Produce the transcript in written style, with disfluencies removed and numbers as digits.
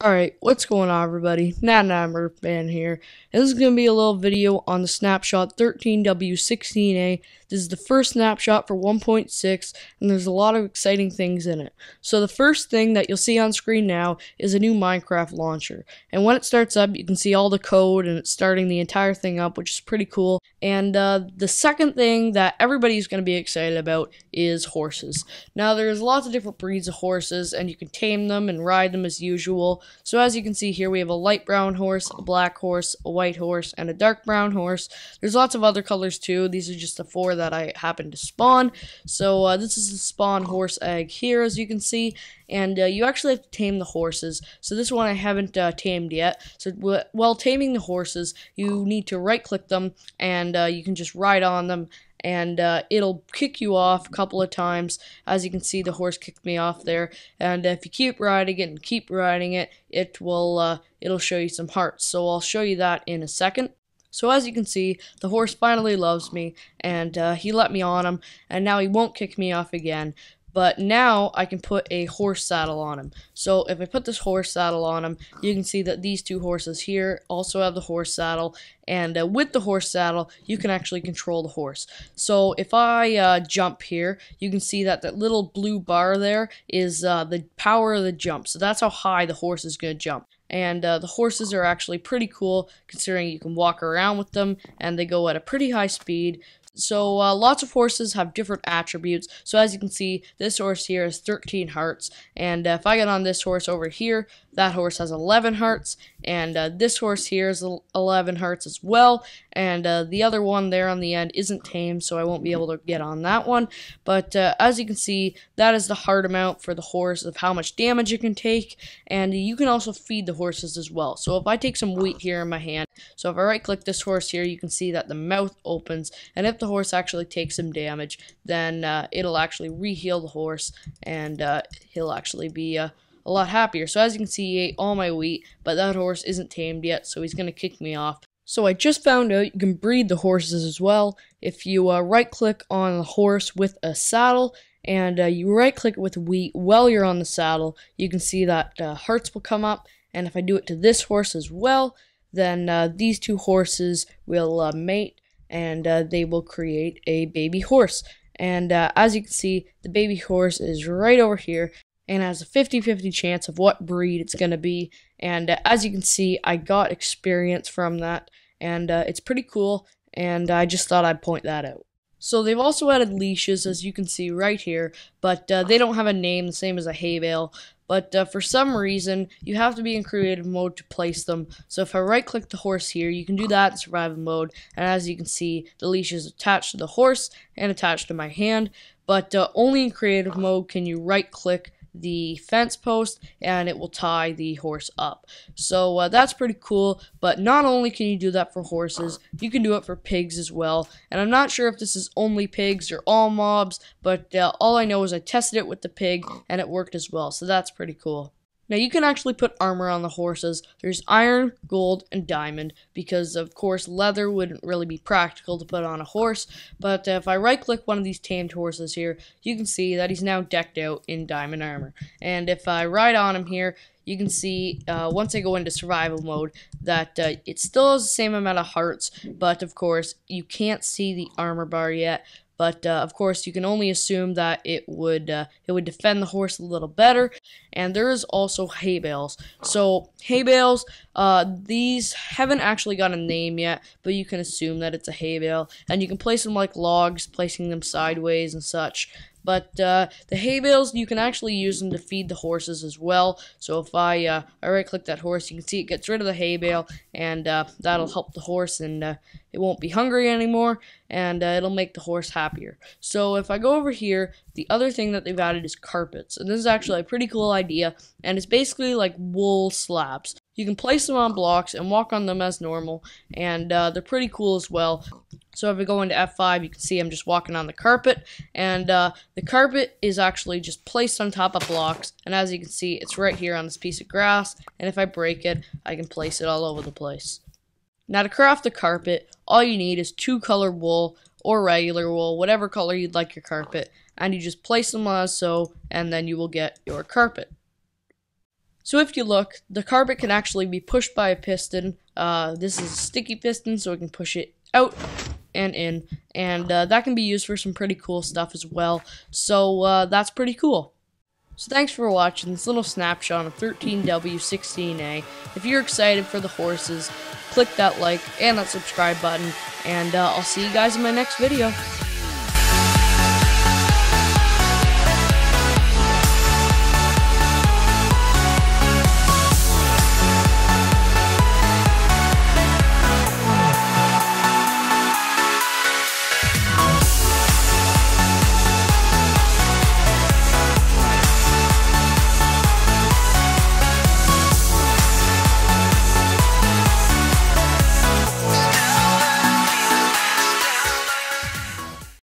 Alright, what's going on everybody? Man here. And this is going to be a little video on the Snapshot 13W16A. This is the first snapshot for 1.6, and there's a lot of exciting things in it. So the first thing that you'll see on screen now is a new Minecraft launcher. And when it starts up, you can see all the code, and it's starting the entire thing up, which is pretty cool. And the second thing that everybody's going to be excited about is horses. Now, there's lots of different breeds of horses, and you can tame them and ride them as usual. So as you can see here, we have a light brown horse, a black horse, a white horse, and a dark brown horse. There's lots of other colors too. These are just the four that I happened to spawn. So this is the spawn horse egg here, as you can see. And you actually have to tame the horses. So this one I haven't tamed yet. So while taming the horses, you need to right click them, and you can just ride on them, and it'll kick you off a couple of times. As you can see, the horse kicked me off there, and if you keep riding it and keep riding it, it'll show you some hearts. So I'll show you that in a second. So as you can see, the horse finally loves me, and he let me on him, and now he won't kick me off again. But now I can put a horse saddle on him. So if I put this horse saddle on him, you can see that these two horses here also have the horse saddle. And with the horse saddle, you can actually control the horse. So if I jump here, you can see that that little blue bar there is the power of the jump. So that's how high the horse is going to jump. And the horses are actually pretty cool, considering you can walk around with them, and they go at a pretty high speed. So lots of horses have different attributes. So as you can see, this horse here has 13 hearts, and if I get on this horse over here, that horse has 11 hearts, and this horse here is 11 hearts as well, and the other one there on the end isn't tamed, so I won't be able to get on that one. But as you can see, that is the heart amount for the horse of how much damage it can take, and you can also feed the horses as well. So if I take some wheat here in my hand, so if I right click this horse here, you can see that the mouth opens, and if the horse actually takes some damage, then it'll actually re-heal the horse, and he'll actually be a lot happier. So as you can see, he ate all my wheat, but that horse isn't tamed yet, so he's going to kick me off. So I just found out you can breed the horses as well. If you right click on the horse with a saddle, and you right click it with wheat while you're on the saddle, you can see that hearts will come up. And if I do it to this horse as well, then these two horses will mate, and they will create a baby horse. And as you can see, the baby horse is right over here, and has a 50-50 chance of what breed it's going to be. And as you can see, I got experience from that, and it's pretty cool, and I just thought I'd point that out. So they've also added leashes, as you can see right here, but they don't have a name, the same as a hay bale. But for some reason, you have to be in creative mode to place them. So if I right click the horse here, you can do that in survival mode, and as you can see, the leash is attached to the horse and attached to my hand. But only in creative mode can you right click the fence post, and it will tie the horse up. So that's pretty cool. But not only can you do that for horses, you can do it for pigs as well. And I'm not sure if this is only pigs or all mobs, but all I know is I tested it with the pig and it worked as well. So that's pretty cool. Now you can actually put armor on the horses. There's iron, gold, and diamond, because of course leather wouldn't really be practical to put on a horse. But if I right click one of these tamed horses here, you can see that he's now decked out in diamond armor. And if I ride on him here, you can see once I go into survival mode that it still has the same amount of hearts, but of course you can't see the armor bar yet. But of course, you can only assume that it would defend the horse a little better. And there is also hay bales. So hay bales, these haven't actually got a name yet, but you can assume that it's a hay bale, and you can place them like logs, placing them sideways and such. But the hay bales, you can actually use them to feed the horses as well. So if I right click that horse, you can see it gets rid of the hay bale, and that'll help the horse, and it won't be hungry anymore, and it'll make the horse happier. So if I go over here, the other thing that they've added is carpets. And this is actually a pretty cool idea, and it's basically like wool slabs. You can place them on blocks and walk on them as normal, and they're pretty cool as well. So if I go into F5, you can see I'm just walking on the carpet, and the carpet is actually just placed on top of blocks, and as you can see, it's right here on this piece of grass, and if I break it, I can place it all over the place. Now to craft the carpet, all you need is 2-color wool, or regular wool, whatever color you'd like your carpet, and you just place them as so, and then you will get your carpet. So if you look, the carpet can actually be pushed by a piston. This is a sticky piston, so we can push it out and in, and that can be used for some pretty cool stuff as well. So that's pretty cool. So thanks for watching this little snapshot of 13W16A. If you're excited for the horses, click that like and that subscribe button, and I'll see you guys in my next video.